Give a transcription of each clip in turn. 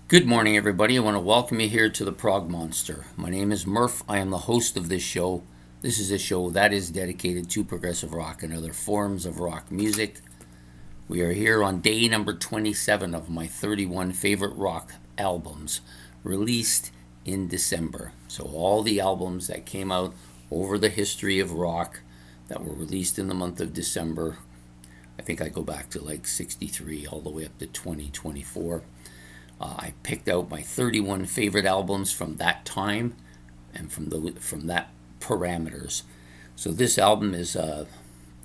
Good morning, everybody. I want to welcome you here to the Prog Monster. My name is Murph. I am the host of this show. This is a show that is dedicated to progressive rock and other forms of rock music. We are here on day number 27 of my 31 favorite rock albums released in December. So, all the albums that came out over the history of rock that were released in the month of December. I think I go back to like 63 all the way up to 2024. I picked out my 31 favorite albums from that time and from that parameters. So this album is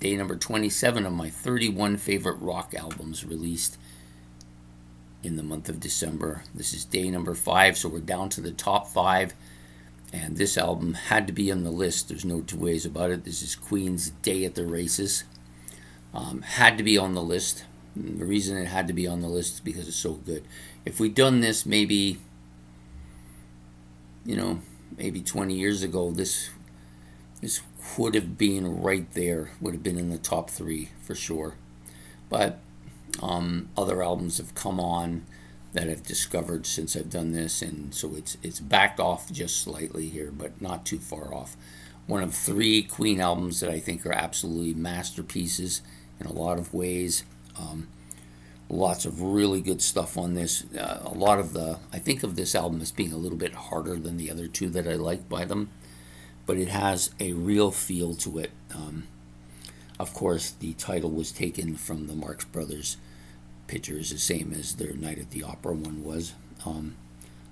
day number 27 of my 31 favorite rock albums released in the month of December. This is day number 5, so we're down to the top 5. And this album had to be on the list. There's no two ways about it. This is Queen's Day at the Races. Had to be on the list. The reason it had to be on the list is because it's so good. If we'd done this maybe 20 years ago, this would have been right there, would have been in the top 3 for sure. But other albums have come on that I've discovered since I've done this, and so it's backed off just slightly here, but not too far off. One of 3 Queen albums that I think are absolutely masterpieces in a lot of ways. Lots of really good stuff on this. I think of this album as being a little bit harder than the other 2 that I like by them, but it has a real feel to it. Of course, the title was taken from the Marx Brothers pictures, the same as their Night at the Opera one was.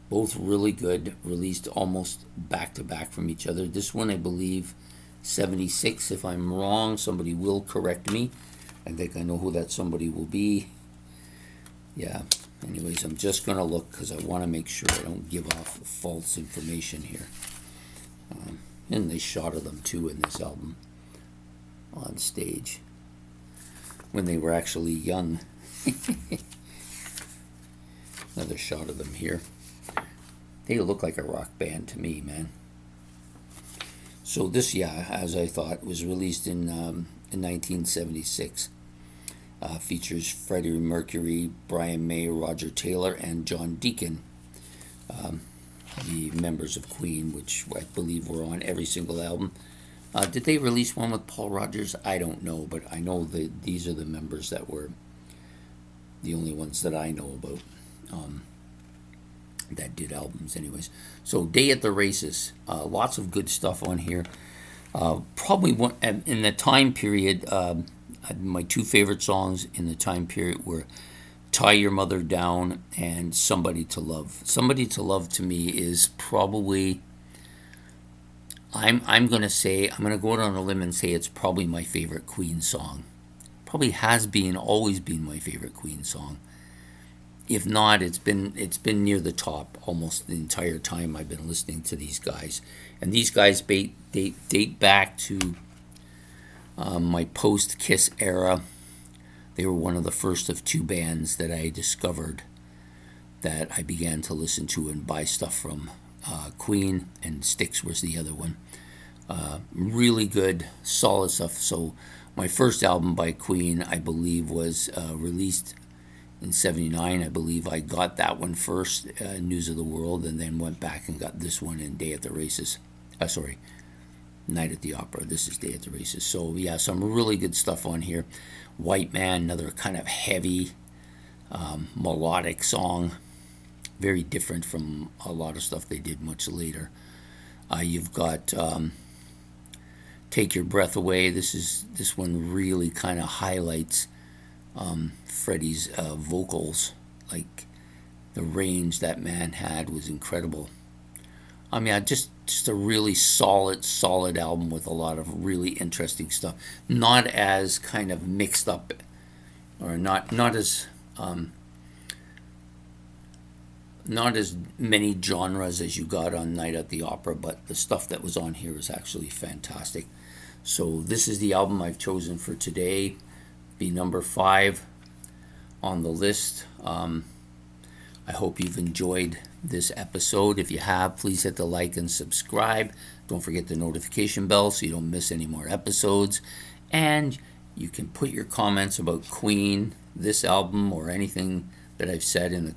Both really good, released almost back to back from each other. This one, I believe, 76. If I'm wrong, somebody will correct me. I think I know who that somebody will be. Yeah, anyways, I'm just going to look because I want to make sure I don't give off false information here. And they shot of them too in this album on stage when they were actually young. Another shot of them here. They look like a rock band to me, man. So this, as I thought, was released in 1976. Features Freddie Mercury, Brian May, Roger Taylor, and John Deacon, the members of Queen, which I believe were on every single album. Did they release one with Paul Rodgers? I don't know, but I know that these are the members that were the only ones that I know about that did albums anyways. So Day at the Races, lots of good stuff on here. Probably one in the time period. My 2 favorite songs in the time period were Tie Your Mother Down and Somebody to Love. Somebody to Love to me is probably, I'm going to go out on a limb and say it's probably my favorite Queen song. Probably has been, always been my favorite Queen song. If not, it's been near the top almost the entire time I've been listening to these guys. And these guys date back to my post-Kiss era. They were one of the first of 2 bands that I discovered that I began to listen to and buy stuff from. Queen and Styx was the other one. Really good, solid stuff. So my first album by Queen, I believe, was released in 79. I believe I got that one first, News of the World, and then went back and got this one in Day at the Races. Night at the Opera. This is Day at the Races. So yeah, some really good stuff on here. White Man, another kind of heavy, melodic song. Very different from a lot of stuff they did much later. You've got Take Your Breath Away. This one really kind of highlights Freddie's vocals. Like the range that man had was incredible. I mean, just a really solid album with a lot of really interesting stuff. Not as kind of mixed up, or not as many genres as you got on Night at the Opera, but the stuff that was on here is actually fantastic. So this is the album I've chosen for today, be number 5 on the list. I hope you've enjoyed this episode. If you have, please hit the like and subscribe. Don't forget the notification bell so you don't miss any more episodes. And you can put your comments about Queen, this album, or anything that I've said in the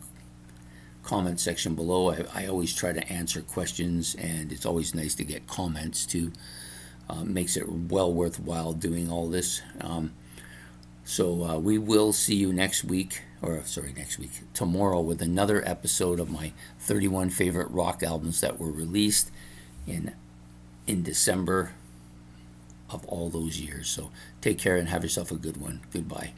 comment section below. I always try to answer questions, and it's always nice to get comments too. Makes it well worthwhile doing all this. So we will see you next week, tomorrow, with another episode of my 31 favorite rock albums that were released in December of all those years. So take care and have yourself a good one. Goodbye.